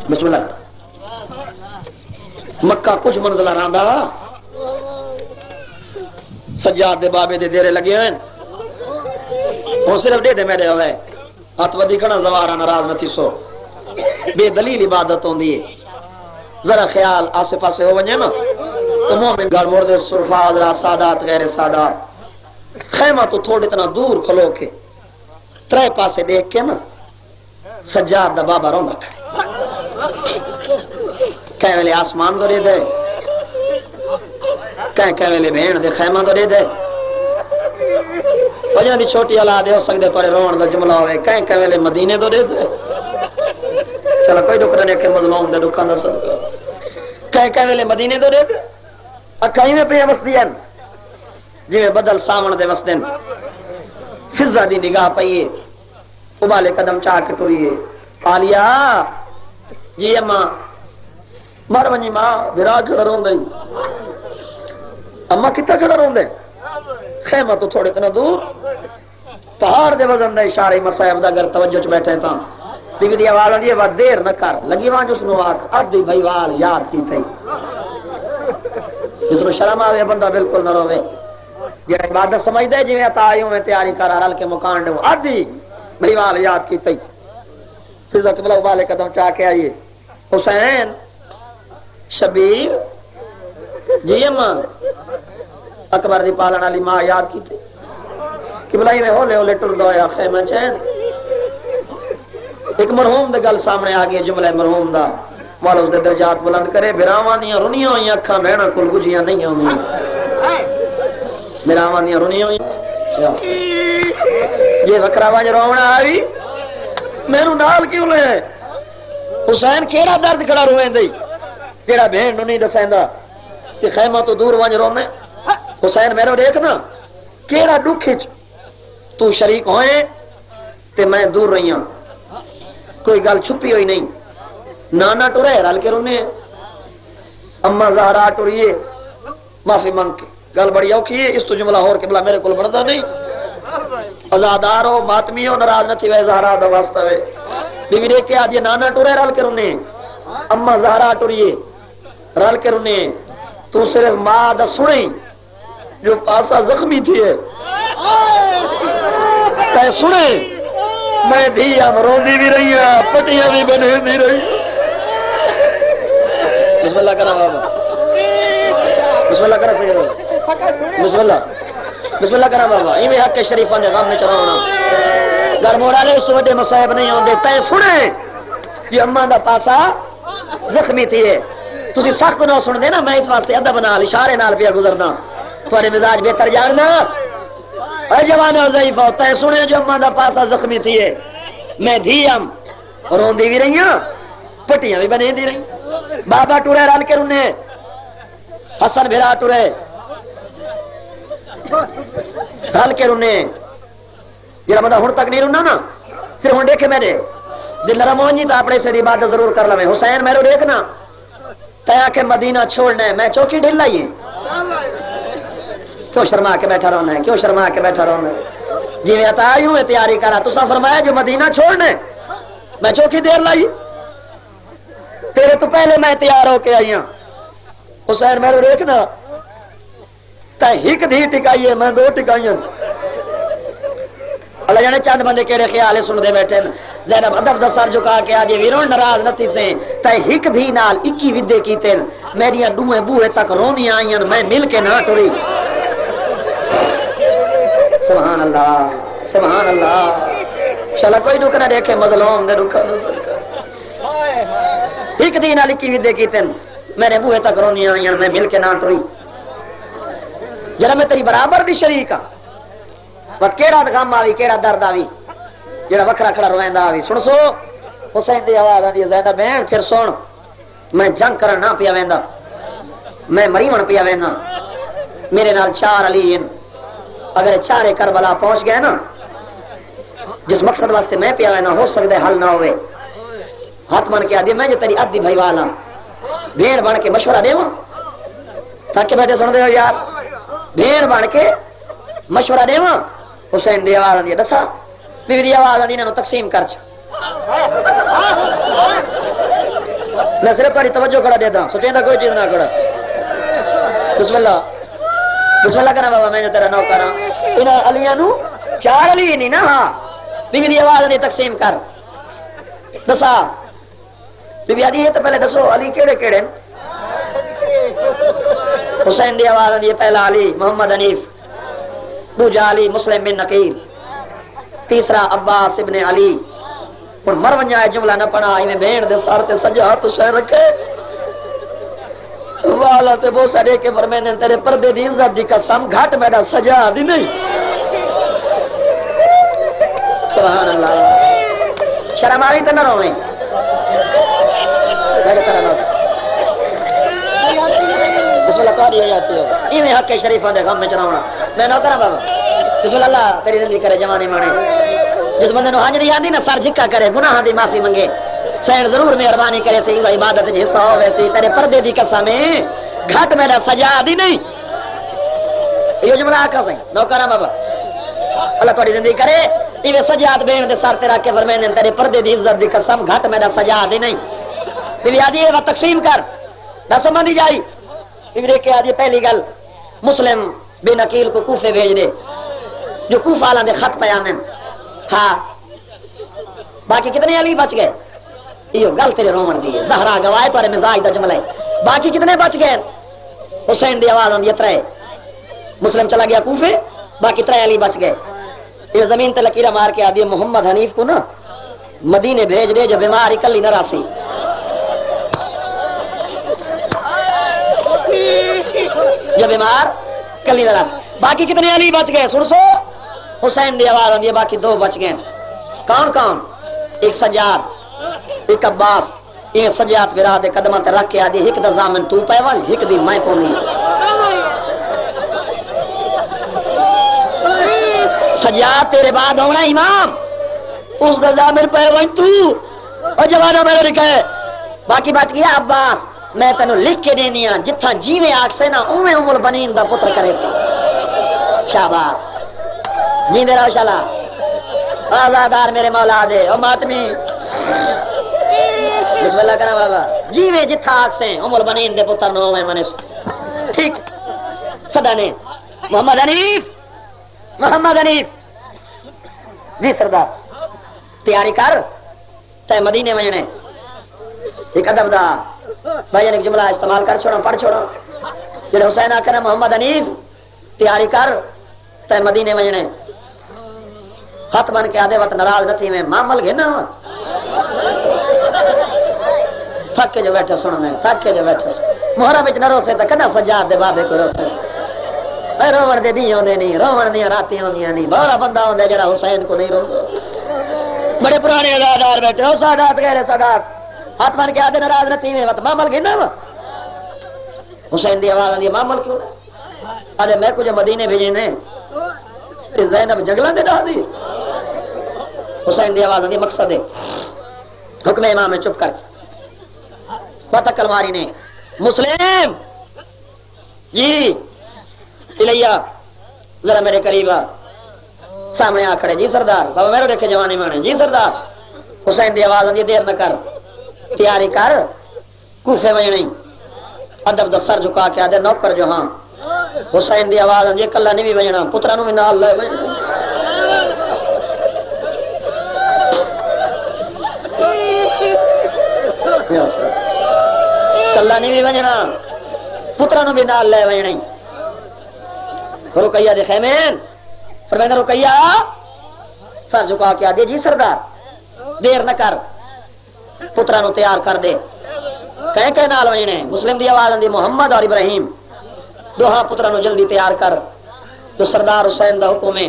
بسم اللہ کر مکہ کچھ منزل رہندا سجاد دے بابے دے دیرے لگے ہیں وہ صرف دے دے میرے ہوئے ہاتھ ودی کھڑا زوارا ناراض نہ تھی سو بے دلیل عبادت ہوندی ہے ذرا خیال آسے پاسے ہو ونجے نا تو مومن گھر مور دے صرفا حضرات سادات غیر سادات خیمہ تو تھوڑے اتنا دور کھلو کے ترے پاسے دیکھ کے نا سجاد دا بابا روندا کھڑے کہیں ویلے آسمان دو دے کہیں ویلے بہن دے خیمہ دو دے وجہ دی چھوٹی اولاد ہو سکدے پر رون دا جملہ ہوئے کہیں ویلے مدینے دو دے چلو کوئی دکھ رہنے کہ مظلوم دے دکھان دا صدقہ کہیں ویلے مدینے دو دے اکھائی میں پہ وسدین جی میں بدل سامن دے وسدین فضا دی نگاہ پئیے ابالے قدم چاہ کے ٹوئیے آلیا جی اماں مر ونجی ماں بھرا کھڑا رون دے اماں کتا کھڑا رون دے خیمہ تو تھوڑے اتنا دور پہاڑ دے وزن دے اشارے مسائب دا اگر توجہ چ بیٹھے تھا بیوی دی آواز آندی ہے وا دیر نہ کر لگی وہاں جو سنو آکھ ادھی بھائی وال یاد کی تھی جس کو شرم آوے بندہ بالکل نہ روے جی عبادت سمجھ دے جی میں تایوں میں تیاری کر رل کے مکان دو ادھی بھائی وال یاد کی تھی فضا قبلہ ابالے قدم چاہ کے آئیے حسین شبیر جی اماں اکبر دی پالن والی ماں یاد کی تھی قبلہ میں ہولے ہولے ٹر دویا خیمہ چین ایک مرحوم دے گل سامنے آ گئی جملہ مرحوم دا مالوس دے درجات بلند کرے براواں دیاں رونیاں ہوئیاں اکھاں بہنا کول گجیاں نہیں ہوندیاں براواں دیاں رونیاں ہوئیاں یہ وکرا ونج رونا آئی میرے نال کیوں لے حسین کیڑا درد کھڑا رویں دئی جیڑا بہن نو نہیں دسیندا کہ خیمہ تو دور ونج رونے حسین میرے دیکھنا کیڑا دکھ وچ تو شریک ہوئے تے میں دور رہی ہوں کوئی گل چھپی ہوئی نہیں نانا ٹرے رل کے رونے اما زہرا ٹریے معافی منگ کے گل بڑی اوکھی ہے اس تو جملہ اور قبلہ میرے کول بندا نہیں آزادار ہو ماتمی ہو ناراض نہ تھی وے زہرا دا واسطہ وے بیوی دیکھ کے آج یہ نانا ٹرے رل کے رونے اما زہرا ٹریے رل کے رونے تو صرف ماں دا سنیں جو پاسا زخمی تھی ہے تے سنے میں دھیا روندی بھی رہی ہوں پٹیاں بھی بنے دی رہی بسم اللہ کرا بابا بسم اللہ کرا سید بسم اللہ کرا بابا ایویں حق کے شریفاں دے غم میں چلاونا گھر مورا نے اس تو وڈے مصائب نہیں ہوندے تے سنے کہ اماں دا پاسا زخمی تھی ہے تسی سخت نہ سن دے نا میں اس واسطے ادب نال اشارے نال پیا گزرنا تھوڑے مزاج بہتر جاننا اے جوان اور ضعیف ہوتا ہے سنے جو اماں دا پاسا زخمی تھی ہے میں دھیم روندی بھی رہی ہوں پٹیاں بھی بنے دی رہی بابا ٹورے رل کے رونے حسن بھرا ٹورے رل کے رونے جڑا بندہ ہن تک نہیں رونا نا صرف ہن دیکھے میرے دل نرم ہو جی تو اپنے سے عبادت ضرور کر لویں حسین میرے دیکھنا تے آکھے مدینہ چھوڑنا ہے میں چوکی ڈھل لائیے کیوں شرما کے بیٹھا رہنا ہے کیوں شرما کے بیٹھا رہنا ہے جی میں عطا آئی ہوں میں تیاری کرا تو فرمایا جو مدینہ چھوڑنا ہے میں چوکی دیر لائی تیرے تو پہلے میں تیار ہو کے آئی ہوں حسین میرے دیکھنا تے ہک دھی ٹکائیے میں دو ٹکائیاں اللہ جانے چند بندے کیڑے خیال سن دے بیٹھے زینب ادب دا سر جھکا کے آگے ویرون ناراض نتی سے تے ہک دھی نال 21 ودے کیتے میریاں دوئیں بوئے تک رونیاں آئیاں میں مل کے نہ ٹری سبحان اللہ سبحان اللہ چلا کوئی دکھ نہ دیکھے مظلوم دے دکھا نہ سکا ایک دن علی کی ودے کیتے میرے بوئے تک رونیاں آئیاں میں مل کے نہ ٹری جڑا میں تیری برابر دی شریک ہاں وقت کیڑا غم آوی کیڑا درد آوی جڑا وکھرا کھڑا رویندا آوی سن سو حسین دی آواز آندی زینب بہن پھر سن میں جنگ کرن نہ پیا ویندا میں مریون پیا ویندا میرے نال 4 علی ہیں اگر 4 کربلا پہنچ گئے نا جس مقصد واسطے میں پیا وینا ہو سکتا ہے حل نہ ہوئے ہاتھ من کے آدھی میں جو تیری ادھی بھائی والا بھیڑ بن کے مشورہ دے تھک کے بیٹھے سن دے ہو یار بھیڑ بن کے مشورہ دے حسین دی آواز آدھی دسا بیوی دی آواز آدھی انہوں تقسیم کر میں صرف تاری توجہ کڑا دیتا سوچیں دا کوئی چیز نہ کڑا بسم اللہ بسم اللہ کرنا بابا میں نے تیرا نو کرا انہاں علیاں نو چار علی نہیں نا ہاں بی بی دی آواز دی تقسیم کر دسا بی بی آدھی ہے تو پہلے دسو علی کیڑے کیڑے حسین دی آواز دی پہلا علی محمد حنیف دوجا علی مسلم بن نقیل تیسرا عباس ابن علی اور مرونجا ہے جملہ نہ پڑھا ایویں بین دے سار تے سجا تو شے رکھے والا تے بو سڑے کے فرمینے تیرے پردے دی عزت دی قسم گھٹ میرا سجا دی نہیں سبحان اللہ شرم آئی تے نہ رویں میرے طرح نہ بسم اللہ قاری آیاتی ہو ایویں حق شریفوں دے غم میں چناونا میں نہ کرا بابا بسم اللہ تیری زندگی کرے جوانی مانے جس بندے نو حج نہیں آندی نا سر جھکا کرے گناہ دی معافی منگے سین ضرور مہربانی کرے سی عبادت جی حصہ ہوے سی تیرے پردے دی قسم گھٹ میرا سجا دی نہیں یہ جملہ آکھا سی نوکرا بابا اللہ تھوڑی زندگی کرے ایویں سجاد بین دے سر تے رکھ کے فرمینے تیرے پردے دی عزت دی قسم گھٹ میرا سجا دی نہیں بیوی آدھی ہے وہ تقسیم کر نہ سمجھ جائی بیوی کے آدھی پہلی گل مسلم بن عقیل کو کوفے بھیج دے جو کوفہ والوں دے خط پیانے ہاں باقی کتنے علی بچ گئے یہ گل تیرے رومن دی ہے زہرا گواہ تارے مزاج دا جملہ ہے باقی کتنے بچ گئے حسین دی آواز آندی ہے ترے مسلم چلا گیا کوفے باقی ترے علی بچ گئے یہ زمین تے لکیرہ مار کے آدھی محمد حنیف کو نا مدینے بھیج دے جو بیمار اکلی نہ راسی جو بیمار کلی نہ راسی باقی کتنے علی بچ گئے سن سو حسین دی آواز آندی ہے باقی دو بچ گئے کون کون ایک سجاد ایک عباس یہ سجاد برا دے قدمہ تے رکھ کے آدھی ایک دا زامن تو پیوال ایک دی میں کونی سجاد تیرے بعد ہونا امام اس دا زامن پیوال تو اور جوانہ میں نے لکھا ہے باقی بچ گیا عباس میں تینوں لکھ کے دینی ہاں جتھا جیویں آکھ سے نا اویں ام البنین دا پتر کرے سی شاباس جیندے رہو شالا آزادار میرے مولا دے او ماتمی بسم اللہ کرنا بابا جیویں جتھا آکھ سے ام البنین دے پتر نو میں منے ٹھیک صدا نے محمد حنیف جی سردار تیاری کر تے مدینے وجنے ایک ادب دا بھائی ایک جملہ استعمال کر چھوڑا پڑھ چھوڑا جڑے حسین آکھنا محمد حنیف تیاری کر تے مدینے وجنے ہاتھ بن کے آدھے وقت ناراض نہ تھی میں معامل گھنا تھک کے جو بیٹھے سننے تھک کے جو بیٹھے محرم وچ نہ روسے تے کنا سجاد دے بابے کو روسے اے روڑ دے دی ہوندے نہیں روڑ دی راتی ہوندیاں نہیں بڑا بندہ ہوندا جڑا حسین کو نہیں روندا بڑے پرانے ازادار بیٹھے او سادات غیر سادات ہاتھ بن کے آدھے ناراض نہ تھی میں وقت معامل گھنا حسین دی آواز آندی معامل کیوں آدھے میں کچھ مدینے بھیجے نے تے زینب جگلاں دے ڈا دی حسین دی آواز آندی مقصد ہے حکم امام میں چپ کر بات کلماری نے مسلم جی الیہ ذرا میرے قریبا سامنے آ کھڑے جی سردار بابا میرے دیکھے جوانی مانے جی سردار حسین دی آواز آندی دیر نہ کر تیاری کر کوفے وجنی ادب دا سر جھکا کے آدھے نوکر جو ہاں حسین دی آواز آندی کلا نہیں بھی وجنا پترا نو بھی نال لے وجنا کلا نہیں بھی وجنا پترا نو بھی نال لے وجنا رقیہ دے خیمین فرمائنا رقیہ سر جھکا کے آدھے جی سردار دیر نہ کر پترا نو تیار کر دے کہیں نال وجنے مسلم دی آواز آندی محمد اور ابراہیم دوہاں پترا نو جلدی تیار کر جو سردار حسین دا حکم ہے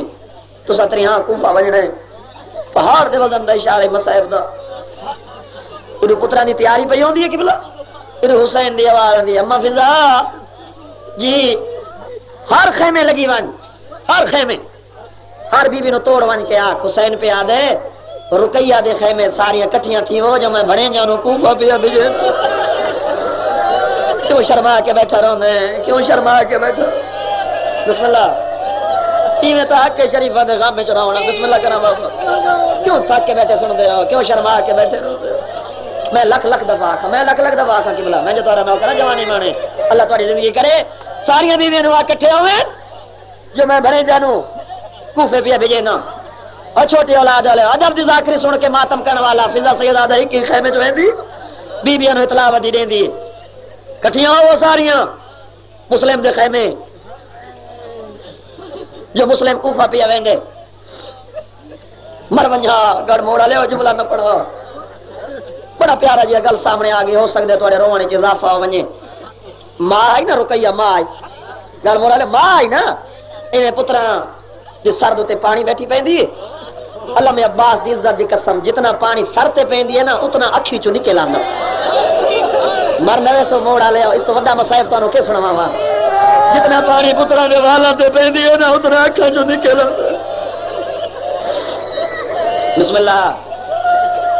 تو ستری ہاں کوفہ وجنے پہاڑ دے وزن دا اشارے مصائب دا انہوں پترا دی تیاری پہ ہوندی ہے کہ بلا انہوں حسین دی آواز آندی اما فضا جی ہر خیمے لگی ون ہر خیمے ہر بی بی نو توڑ ون کے آنکھ حسین پہ آدھے رقیہ دے خیمے ساریاں کٹھیاں تھی وہ جو میں بڑے جانوں کوفہ پہ بھیجے کیوں شرما کے بیٹھا رہوں میں کیوں شرما کے بیٹھا بسم اللہ ایویں تو حق کے شریفہ دے غام میں چڑھا ہونا بسم اللہ کرنا بابا کیوں تھک کے بیٹھے سن دے رہو کیوں شرما کے بیٹھے رہو میں لکھ لکھ دفعہ آکھا میں لکھ لکھ دفعہ آکھا قبلہ میں جو تارا نوکر جوانی مانے اللہ تاری زندگی کرے ساریاں بیویاں نو کٹھے ہوئے جو میں بھرے جانوں کوفے پہ بھیجے نا اور چھوٹی اولاد والے ادب دی ذاکری سن کے ماتم کرنے والا فضا سید آدھا ہی کی خیمے جو ہیں دی بیویاں نو اطلاع ودی دیں دی کٹھیاں ہو ساریاں مسلم دے خیمے جو مسلم کوفہ پہ ویندے مرونجا گڑ موڑا لے جملہ میں پڑھو بڑا پیارا جی گل سامنے آ گئی ہو سکتے تھوڑے رونے چ اضافہ ہو ونجے ماں آئی نا رکیہ ماں آئی گل موڑا لے ماں آئی نا انہیں پترا جس سر دوتے پانی بیٹھی پیندی ہے اللہ میں عباس دی عزت دی قسم جتنا پانی سر تے پیندی ہے نا اتنا اکھی چو نکل آندس مر نوے سو موڑا لے اس تو وڈا مصائب تو انہوں کے سنوا ہوا جتنا پانی پترا نے والا تے پیندی ہے نا اتنا اکھا چو نکل آندس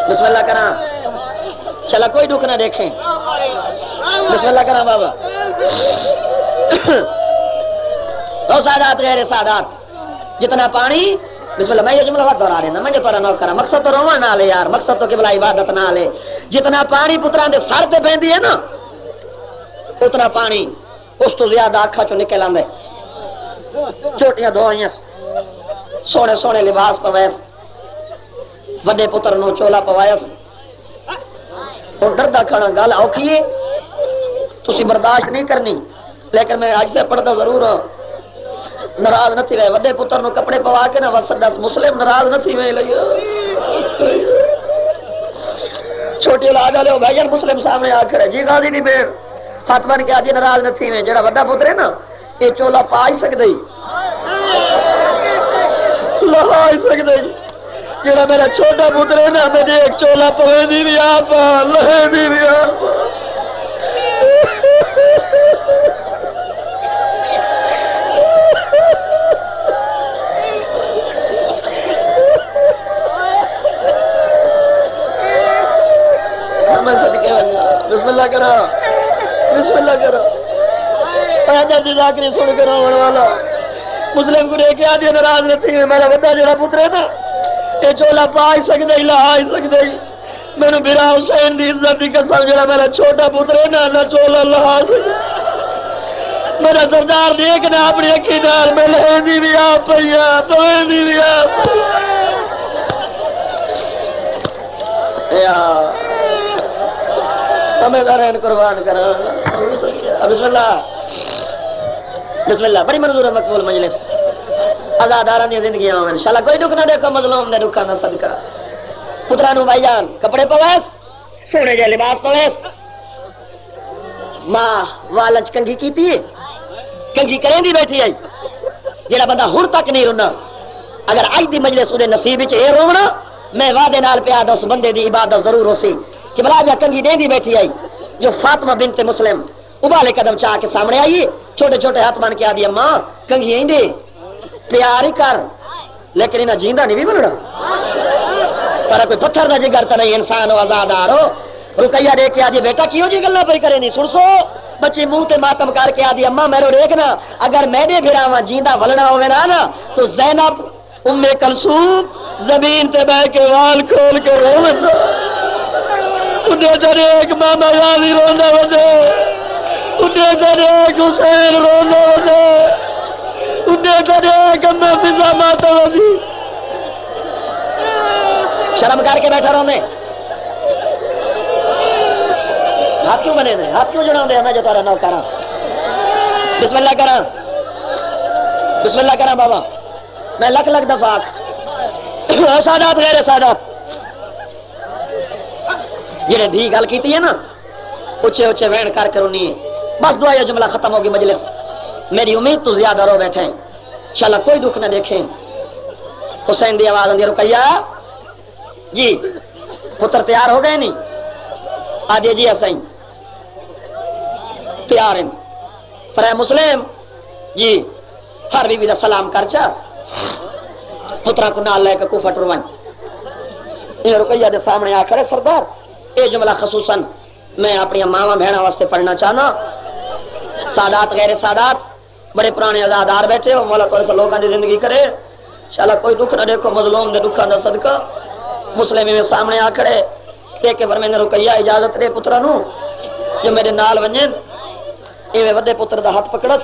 بسم اللہ کرنا چلا کوئی دکھ نہ دیکھیں بسم اللہ کرنا بابا او سادات غیر سادات جتنا پانی بسم اللہ میں یہ جملہ وقت دورا رہا میں جو پڑھا نہ کرا مقصد تو روما نہ لے یار مقصد تو قبلہ عبادت نہ لے جتنا پانی پتران دے سر تے پیندی ہے نا اتنا پانی اس تو زیادہ آنکھا چو نکل آندے چوٹیاں دھوئیاں سونے سونے لباس پویس وڈے پتر نو چولا پوائس اور ڈردہ کھانا گل اوکھیے تسی برداشت نہیں کرنی لیکن میں آج سے پڑھتا ضرور ہوں ناراض نہ تھی وے وڈے پتر نو کپڑے پوا کے نا وسدس مسلم ناراض نہ تھی وے لیا چھوٹی اولاد والے بھائی جان مسلم سامنے آ کھڑے جی غازی نہیں بیر ہاتھ بن کے آجی ناراض نہ تھی وے جڑا وڈا پتر ہے نا یہ چولا پا ہی سکدے لہا ہی سکدے جڑا میرا چھوٹا پتر ہے نا میں ایک چولا پوے دی بھی آپ لہے دی بھی آپ میں صدقے بنجا بسم اللہ کرا بسم اللہ کرا پیدا دی ذاکری سن کر آن والا مسلم کو دیکھ آدھی ناراض رہتی ہے میرا بڑا جڑا پتر ہے نا یہ چولا پا ہی سکتے ہی لہا ہی سکتے ہی میں نے میرا حسین دی عزت دی قسم جڑا میرا چھوٹا پتر ہے نا چولا لہا سکتے میرا سردار دیکھنا اپنی اکھی نال میں لہے دی بھی آپ پہیا پہے دی بھی آپ یا ہمیں دارین قربان کرا بسم اللہ بڑی منظور ہے مقبول مجلس آزادارانی زندگی میں انشاءاللہ کوئی دکھ نہ دیکھو مظلوم نے دکھا نہ صدقہ پترانو بھائی جان کپڑے پویس سونے جے لباس پویس ماں والج کنگھی کیتی ہے کنگھی کریں دی بیٹھی آئی جیڑا بندہ ہن تک نہیں رونا اگر آج دی مجلس دے نصیب وچ اے رونا میں وعدے نال پیا دا اس بندے دی عبادت ضرور ہو سی کہ بلا جا کنگھی دیں دی بیٹھی آئی جو فاطمہ بنت مسلم ابالے قدم چاہ کے سامنے آئی چھوٹے چھوٹے ہاتھ مان کے آدھی اماں کنگھی آئیں دے پیار ہی کر لیکن انہیں جیندہ نہیں بھی بننا پر کوئی پتھر نہ جگر تا نہیں انسان ہو آزادار ہو رکیہ دیکھ کے آدھی بیٹا کیوں جی گلنا پہ کرے نہیں سن سو بچی منہ تے ماتم کر کے آدھی اماں میرے دیکھنا اگر میں نے بھراواں جیندہ ولنا ہوئے نا تو زینب ام کلثوم زمین تے بہ کے وال کھول کے رونا انہیں تیرے ایک ماما غازی رونا وجہ انہیں تیرے ایک حسین رونا وجہ انہیں تیرے ایک امہ فضا ماتا وجہ شرم کر کے بیٹھا رونے ہاتھ کیوں بنے دیں ہاتھ کیوں جڑا دے میں جو تارا نو کرا بسم اللہ کرا بسم اللہ کرا بابا میں لکھ لکھ دفعہ سادات غیر سادات جنہیں بھی گل کیتی ہے نا اچھے اچھے وین کر کر انہیں بس دعا یہ جملہ ختم ہوگی مجلس میری امید تو زیادہ رو بیٹھیں انشاءاللہ کوئی دکھ نہ دیکھیں حسین دی آواز اندھی رکیہ جی پتر تیار ہو گئے نہیں آدھے جی اسائیں تیار ہیں فرائے مسلم جی ہر بی بی دا سلام کر چا پترہ کو نال لے کے کوفہ ٹروائیں یہ رکیہ دے سامنے آ کھڑے سردار اے جملہ خصوصاً میں اپنی ماما بہنا واسطے پڑھنا چاہنا سادات غیر سادات بڑے پرانے آزادار بیٹھے ہو مولا تو لوگوں کی زندگی کرے انشاءاللہ کوئی دکھ نہ دیکھو مظلوم دے دکھا نہ صدقہ مسلم میں سامنے آ کھڑے ایک فرمائے رقیہ اجازت دے پتراں نو جو میرے نال ونجن ایویں وڈے پتر دا ہاتھ پکڑس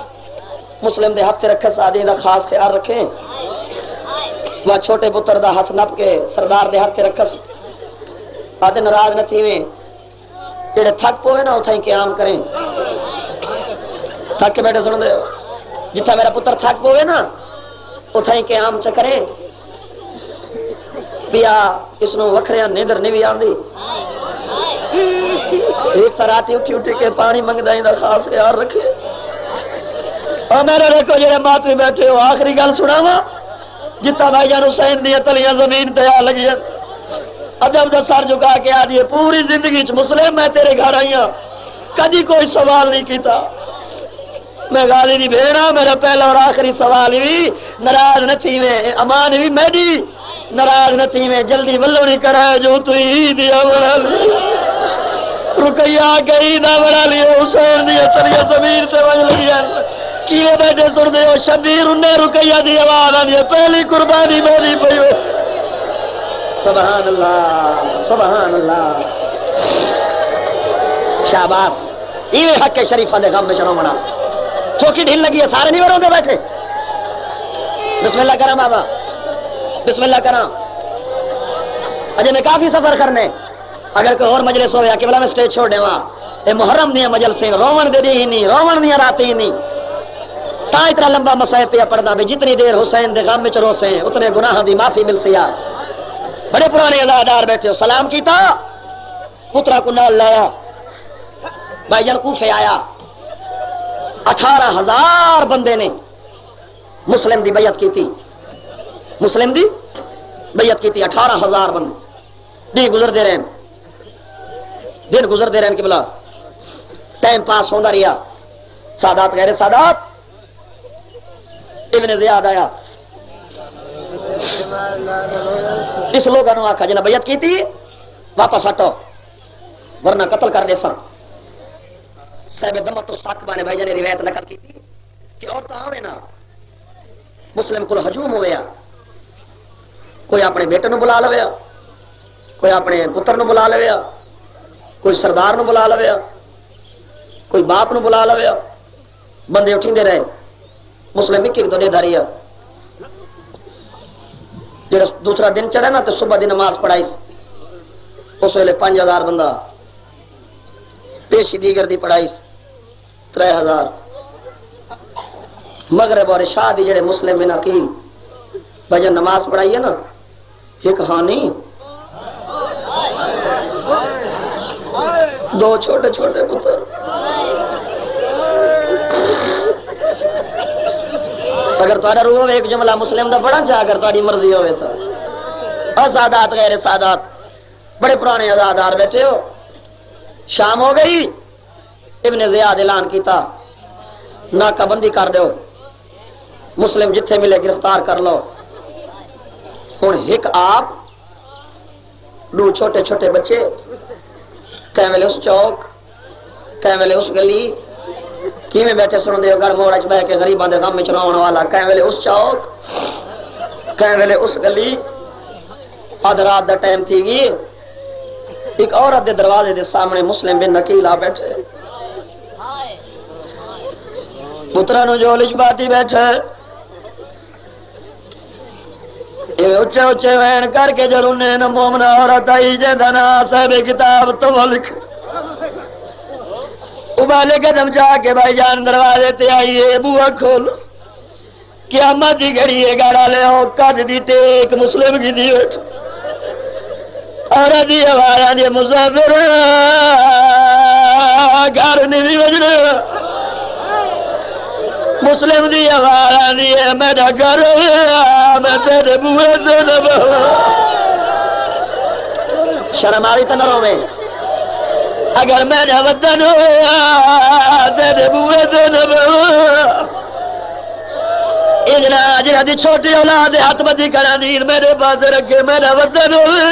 مسلم دے ہاتھ تے رکھس آدی دا خاص خیال رکھیں وہ چھوٹے پتر دا ہاتھ نپ کے سردار دے ہاتھ تے رکھس آدھے ناراض نہ تھیویں جڑے تھک پوے نا اتھائی قیام کریں تھک کے بیٹھے سن دے جتھا میرا پتر تھک پوے نا اتھائی قیام چ کریں بیا اس نو وکھریا نیندر نہیں بھی آندی ایک طرح راتی اٹھی کے پانی منگدا دا خاص خیال رکھے اور میرے دیکھو جڑے ماتوی بیٹھے ہو آخری گل سناواں جتا بھائی جان حسین دی تلیاں زمین تے آ لگی ادب دا سر جھکا کے آ دیے پوری زندگی چ مسلم میں تیرے گھر آئی ہوں کدی کوئی سوال نہیں کیتا میں غازی دی بھیڑا میرا پہلا اور آخری سوال بھی ناراض نہ تھی میں امان بھی میری ناراض نہ تھی میں جلدی ولو نہیں کرائے جو تو عید یا بڑا لی رقیہ گئی نہ بڑا لی حسین دی تلیاں زمین تے وج لگی کیویں بیٹھے سن دے ہو شبیر انہیں رقیہ دی آواز آ دی پہلی قربانی میری پئی سبحان اللہ سبحان اللہ شاباش ایویں حق کے شریفہ دے غم میں چنو منا چوکی ڈھیل لگی ہے سارے نہیں بڑھوں دے بیٹھے بسم اللہ کرام بابا بسم اللہ کرام اجے میں کافی سفر کرنے اگر کوئی اور مجلس ہویا کہ بلا میں سٹیج چھوڑ دے وہاں اے محرم دیا مجلسیں رومن دے دی ہی نہیں رومن دیا راتی ہی نہیں تا اتنا لمبا مسائل پہ پڑھنا بھی جتنی دیر حسین دے غم میں چلو سے اتنے گناہ دی معافی مل سیا بڑے پرانے ادادار بیٹھے ہو سلام کیتا پترا کو نال لایا بھائی جان کوفے آیا 18,000 بندے نے مسلم دی بیعت کی تھی مسلم دی بیعت کی تھی 18,000 بندے دن گزرتے رہے دن گزرتے رہے کہ بلا ٹائم پاس ہوتا رہا سادات غیر سادات ابن زیاد آیا اس لوگوں نے آخا جنہیں بیعت کی تھی واپس ہٹو ورنہ قتل کر دے سن صاحب دمت الساقبہ نے بھائی جانے روایت نقل کی تھی کہ عورتیں آوے نا مسلم کو ہجوم ہویا کوئی اپنے بیٹے نو بلا لویا کوئی اپنے پتر نو بلا لویا کوئی سردار نو بلا لویا کوئی باپ نو بلا لویا بندے اٹھیندے رہے مسلم ایک ایک دو دے داری جڑا دوسرا دن چڑھا نا تو صبح دی نماز پڑھائی اس ویلے 5,000 بندہ پیشی دیگر دی پڑھائی 3,000 مغرب اور عشاء دی جڑے مسلم بنا کی بجن نماز پڑھائی ہے نا ایک ہانی 2 چھوٹے چھوٹے پتر اگر تہاڈا روح ایک جملہ مسلم دا بڑا چاہ اگر تہاڈی مرضی ہوے تا سادات غیر سادات بڑے پرانے ازادار بیٹھے ہو شام ہو گئی ابن زیاد اعلان کیتا ناکہ بندی کر دو مسلم جتھے ملے گرفتار کر لو ہن ایک آپ 2 چھوٹے چھوٹے بچے کہیں ویلے اس چوک کہیں ویلے اس گلی کیویں بیٹھے سن دے گڑ موڑ وچ بیٹھ کے غریباں دے غم وچ روون والا کہیں ویلے اس چوک کہیں ویلے اس گلی آدھ رات دا ٹائم تھی گئی ایک عورت دے دروازے دے سامنے مسلم بن نکیل آ بیٹھے پترا نو جو لجباتی بیٹھے اچھے اچھے وین کر کے جو رونے نہ مومنا عورت آئی جے دنا صاحب کتاب تو لکھ ابالے قدم چاہ کے بھائی جان دروازے تے آئیے بوا کھول قیامت دی گھڑی ہے گاڑا لے ہو قد دی ٹیک مسلم کی دی بیٹھ عورت دی آواز دی مسافر گھر نہیں بجنا مسلم دی آواز دی ہے میرا گھر میں تیرے بوئے سے نہ بہو شرم آئی تو نہ روے اگر میرا وطن ہوا تیرے بوئے سے نہ بہو اجنا جنہ دی چھوٹی اولاد ہاتھ بدی کرا دین میرے پاس رکھے میرا وطن ہوا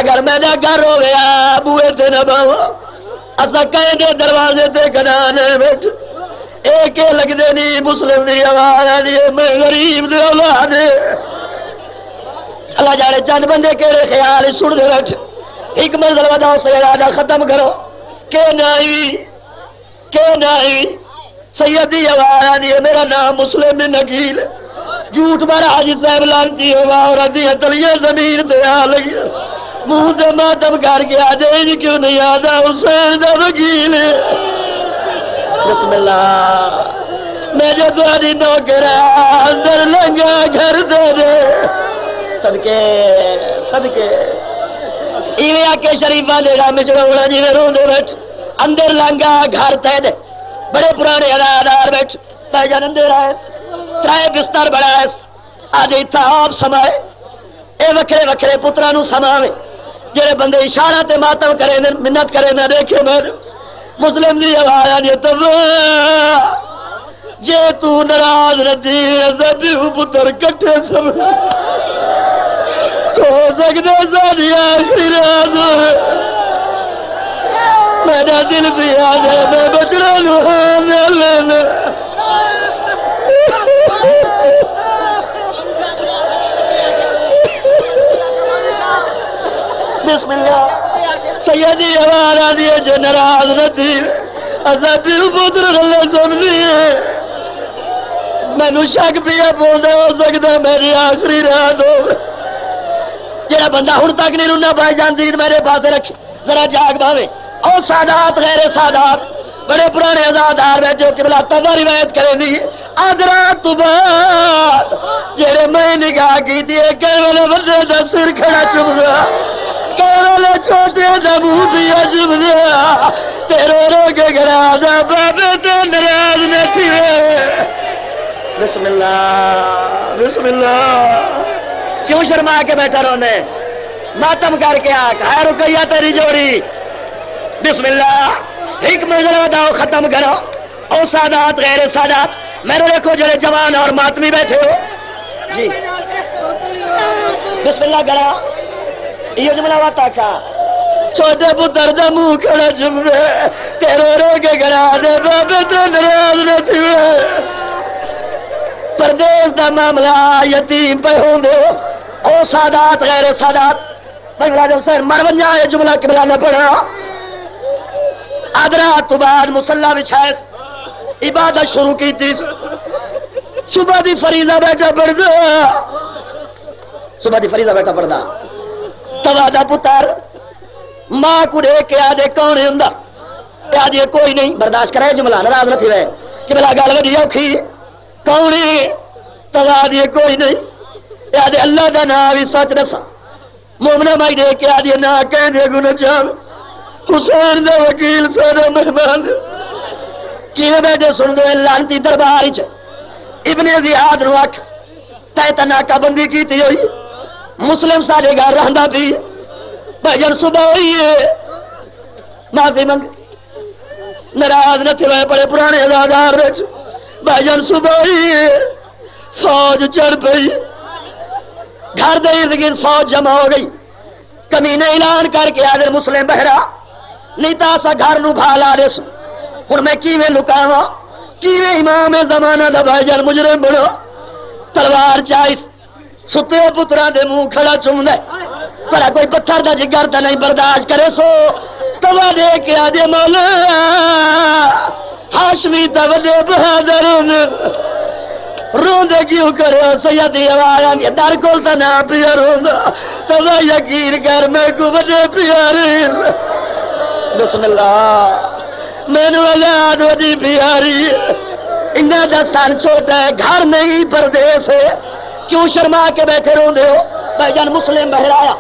اگر میرا گھر ہو گیا بوئے سے نہ بہو اسا کہیں گے دروازے تے کھڑانے بیٹھ ایک لگ دے نہیں مسلم دی آواز آدھی میں غریب دی اولاد اللہ جانے چند بندے کیڑے خیال سن دے بیٹھ ایک منزل وجہ سے ارادہ ختم کرو کہ نہیں سیدی آواز دی میرا نام مسلم بن عقیل جھوٹ مارا حاجی صاحب لانتی ہوا اور ادیاں تلیاں زمین پہ آ لگی منہ تے ماتم کر کے آدھے کیوں نہیں آدھا حسین دا وکیل بسم اللہ میں جو تاری نوکر اندر لنگا گھر دے صدقے صدقے ایویں آ کے شریفاں دے رام چڑوڑا جی روندے بیٹھ اندر لنگا گھر تے دے بڑے پرانے ادادار بیٹھ پہ جان اندر آئے ترائے بستر بڑھائے آج اتھا آپ سمائے اے وکھرے وکھرے پترا نو سماوے جڑے بندے اشارہ تے ماتم کرے منت کرے نہ دیکھے میں مسلم دی آواز یہ تو جے تو ناراض رہتی زبی پتر کٹھے سب ہو سکتا ساری آخری رات میرا دل بھی یاد ہے میں بچڑا لینا بسم اللہ سیدی ہمارا دیے جو ناراض رہتی اصا پیو پتر رلے سمجھی مینو شک پیا پوندے ہو سکتا میری آخری رات ہو جڑا بندہ ہن تک نہیں رونا بھائی جان دین میرے پاس رکھے ذرا جاگ باوے اور سادات غیر سادات بڑے پرانے ازادار میں جو قبلہ تبا روایت کریں دی آدھرا تو بعد جڑے میں نگاہ کی تھی کیولے بندے دا سر کھڑا چم گیا کیولے چھوٹے دا منہ پیا چم گیا تیرے رو کے گرا دا بابے تے ناراض نہ تھی بسم اللہ بسم اللہ کیوں شرما کے بیٹھا رونے ماتم کر کے آ کہا رکیا تیری جوڑی بسم اللہ ایک منظر وداؤ ختم کرو او سادات غیر سادات میرے دیکھو جڑے جوان اور ماتمی بیٹھے ہو جی بسم اللہ کرا یہ جملہ واتا کا چھوٹے پتر دا منہ کھڑا جملے تیرے رو کے گرا دے بابے تو ناراض نہ تھی پردیس دا معاملہ یتیم پہ ہوں دے او سادات غیر سادات بنگلہ جو سر مرونجا یہ جملہ قبلہ نہ پڑھا آدھرا تو بعد مسلح بچھائیس عبادت شروع کی تھی صبح دی فریضہ بیٹھا پڑھ دا صبح دی فریضہ بیٹھا پڑھ دا توادہ پتر ماں کو دیکھ کے آدھے کون ہے اندہ آدھے کوئی نہیں برداشت کرے جملہ ناراض نہ تھی رہے کہ بلا گال وڈی اوکھی کون ہے توادہ کوئی نہیں آدھے اللہ دا ناوی سچ رسا مومنہ مائی دیکھ کے آدھے نا کہہ دے گناہ چاہو حسین دا وکیل سارا مہمان کیے بیٹھے سن دو لانتی درباری چے ابن زیاد نو آکھ تیتا ناکہ بندی کی تھی ہوئی مسلم سارے گھر رہندہ بھی بھجن صبح ہوئی ہے معافی منگ ناراض نہ تھے وہ بڑے پرانے ازادار بیٹھ بھجن صبح ہوئی ہے فوج چڑھ پئی گھر دے ارد گرد فوج جمع ہو گئی کمینے اعلان کر کے آدھر مسلم بہرا نہیں تاسا گھر نو بھالا دے سو ہن میں کیویں لکاواں کیویں امام زمانہ دا بھائی جان مجرم بنو تلوار چائس ستے پترا دے منہ کھڑا چم دے پر کوئی پتھر دا جگر تے نہیں برداشت کرے سو توا دے کے آدھے مولا ہاشمی تا ودے بہادر روندے کیوں کرے سیدی آواز یہ ڈر کول تا نہ پیا روندا توا یقین کر میں کو ودے پیاری بسم اللہ مینو آزاد ودی پیاری انہاں دا سر چھوٹا ہے گھر نہیں پردیس ہے کیوں شرما کے بیٹھے روندے ہو بھائی جان مسلم بہرایا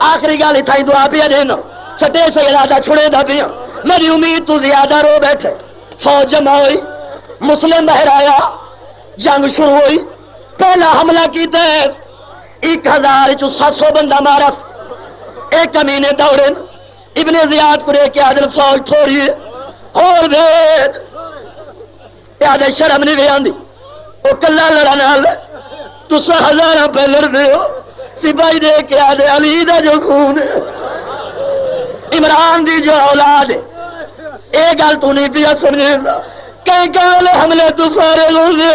آخری گالی تھائی دعا پیا دینا سٹے سے ارادہ چھڑے دا پیا میری امید تو زیادہ رو بیٹھے فوج جمع ہوئی مسلم بہرایا جنگ شروع ہوئی پہلا حملہ کی تیز 1700 بندہ مارس ایک کمینے دوڑن ابن زیاد کو رے کے آدھر فوج تھوڑی ہے اور بھید یاد شرم نہیں آندی وہ کلا لڑانا لے تو 100,000 پہ لڑ دے ہو سپاہی دے کے آدھے علی دا جو خون ہے عمران دی جو اولاد ہے ایک گل تو نہیں پیا سمجھے کہیں کہلے حملے تو فارغ ہوں دے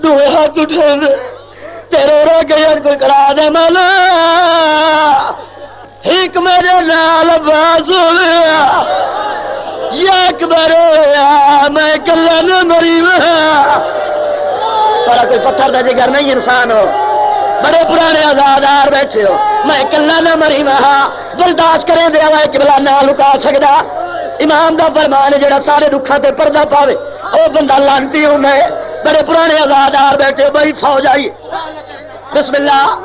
دوے ہاتھ اٹھے دے تیرے رو گئے کوئی کرا دے مولا ایک میرے نال باز ہویا یا اکبر ہویا میں کلا نہ مری ہوا پر کوئی پتھر دا جگر نہیں انسان ہو بڑے پرانے آزادار بیٹھے ہو میں کلا نہ مری وہاں برداشت کریں دے آئے قبلہ نہ لکا سکدا امام دا فرمان ہے جڑا سارے دکھاں تے پردہ پاوے او بندہ لانتی ہوں میں بڑے پرانے آزادار بیٹھے بھائی فوج آئیے بسم اللہ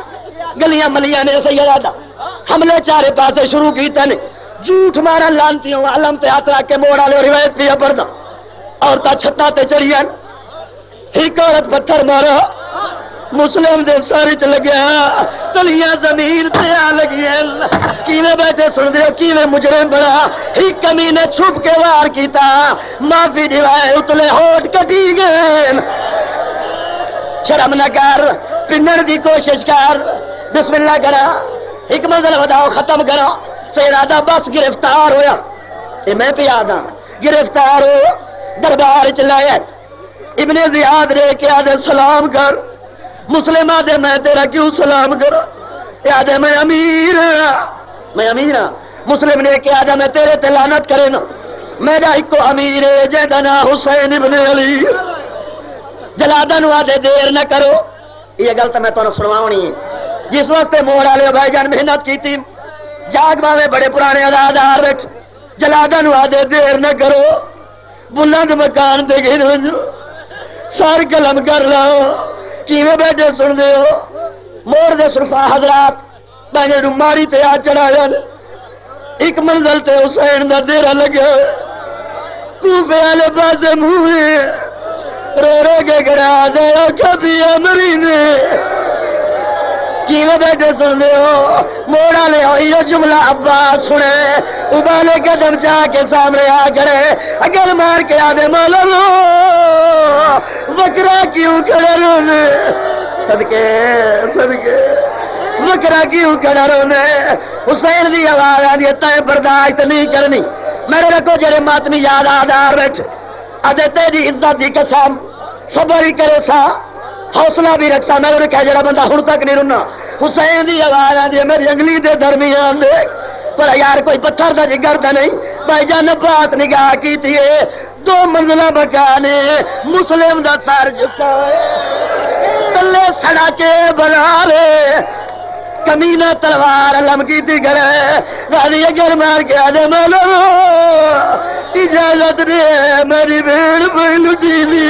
گلیاں ملیاں نے سیدہ حملے چارے پاسے شروع کیتے نے جھوٹ مارا لانتی ہوں علم تے ہاتھ رکھ کے موڑا لے روایت پیا پڑھدا عورتاں چھتاں تے چڑھیاں ایک عورت پتھر مارا مسلم دے سارے چ لگیا تلیاں زمین تے آ لگیاں کیویں بیٹھے سن دے کیویں مجرم بڑا ایک کمینے چھپ کے وار کیتا معافی دیوائے اتلے ہوٹ کٹی گئے شرم نہ کر پنن دی کوشش کر بسم اللہ کرا ایک منزل وداؤ ختم کرو سیدہ بس گرفتار ہویا یہ میں پہ یاد ہاں گرفتار ہو دربار چلایا ابن زیاد رے کے آدھے سلام کر مسلم آدھے میں تیرا کیوں سلام کرو آدھے میں امیر ہاں مسلم نے کہ آدھے میں تیرے تے لعنت کرے نا میرا ایک امیر ہے جیدہ نا حسین ابن علی جلادہ نو آدھے دیر نہ کرو یہ گلتا میں تو نہ سنواؤنی ہے جس واسطے موڑا لے بھائی جان محنت کی تھی جاگ باوے بڑے پرانے آزادار بیٹھ جلادہ نو آدھے دیر نہ کرو بلند مکان دے گئے نو سار قلم کر لاؤ کیویں بیٹھے سن دے ہو موڑ دے صرفہ حضرات میں نے ماری تے آ چڑھایا ایک منزل تے حسین دا دیرہ لگا کوفے والے پاسے منہ رو رو کے گڑا دے کبھی امری نے کیویں بیٹھے سن دے ہو موڑا لے ہو یہ جملہ عباس سنے ابالے قدم چاہ کے سامنے آ کرے اگر مار کے آدھے مولا لو وکرا کیوں کھڑے رونے صدقے وکرا کیوں کھڑے رونے حسین دی آواز آدھی تائیں برداشت نہیں کرنی میرے رکھو جرے ماتمی یاد آدھار بیٹھ آدھے تیری عزت دی قسم صبر ہی کرے سا حوصلہ بھی رکھ سا میں انہیں کہا جڑا بندہ ہن تک نہیں رنا حسین دی آواز آدھی میری انگلی دے درمیان دیکھ پر یار کوئی پتھر دا جگر دا نہیں بھائی جان پاس نگاہ کی تھی دو منزلہ مکانے مسلم دا سار جھکا تلے سڑا کے بنا لے کمینہ تلوار علم کی تھی گرے غازی اگر مار کے آدھے مولو اجازت دے میری بھیڑ پہ لٹی لی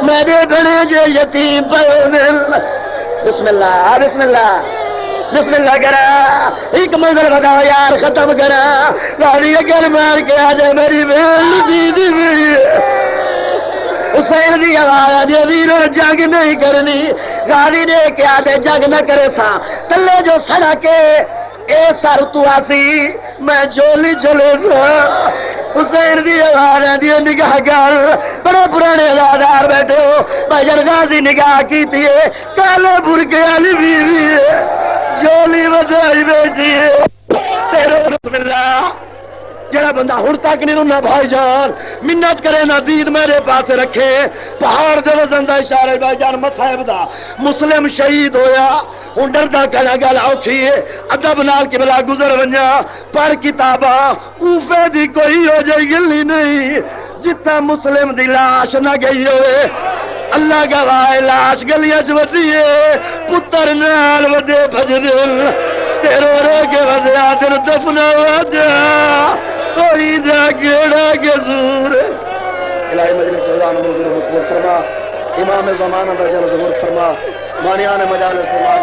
میرے بڑے جو یتیم پر بسم اللہ بسم اللہ کرا ایک منظر بتاؤ یار ختم کرا گاڑی اگر مار کے آجے میری بھیل دیدی بھی حسین دی آواز دی ویرو جنگ نہیں کرنی گاڑی دے کے آدھے جنگ نہ کرے سا تلے جو سڑا کے اے سر تو آسی میں جولی چلے سا حسین دی آواز دی نگاہ گر بڑے پرانے آزادار بیٹھے ہو بھائی جان غازی نگاہ کی تھی کالے برکے علی بیوی جولی بدائی بیٹھی ہے تیرے بسم اللہ جڑا بندہ ہن تک نہیں رنا بھائی جان منت کرے نا دید میرے پاس رکھے پہاڑ دے وزن دا اشارہ بھائی جان مصائب دا مسلم شہید ہویا ہن ڈردا کہنا گل اوکھی ہے ادب نال قبلہ گزر ونجا پڑھ کتاباں کوفے دی کوئی ہو جائے گلی نہیں جتنا مسلم دی لاش نہ گئی ہوئے اللہ گواہ لاش گلیاں چ ودی ہے پتر نال ودے بھج دل تیرو رو کے ودیا تیر دفنا وجا کوئی دا گیڑا کے زور الہی مجلس اذان مردر مقبول فرما امام زمانہ دا جل ظہور فرما مانیان مجالس فرما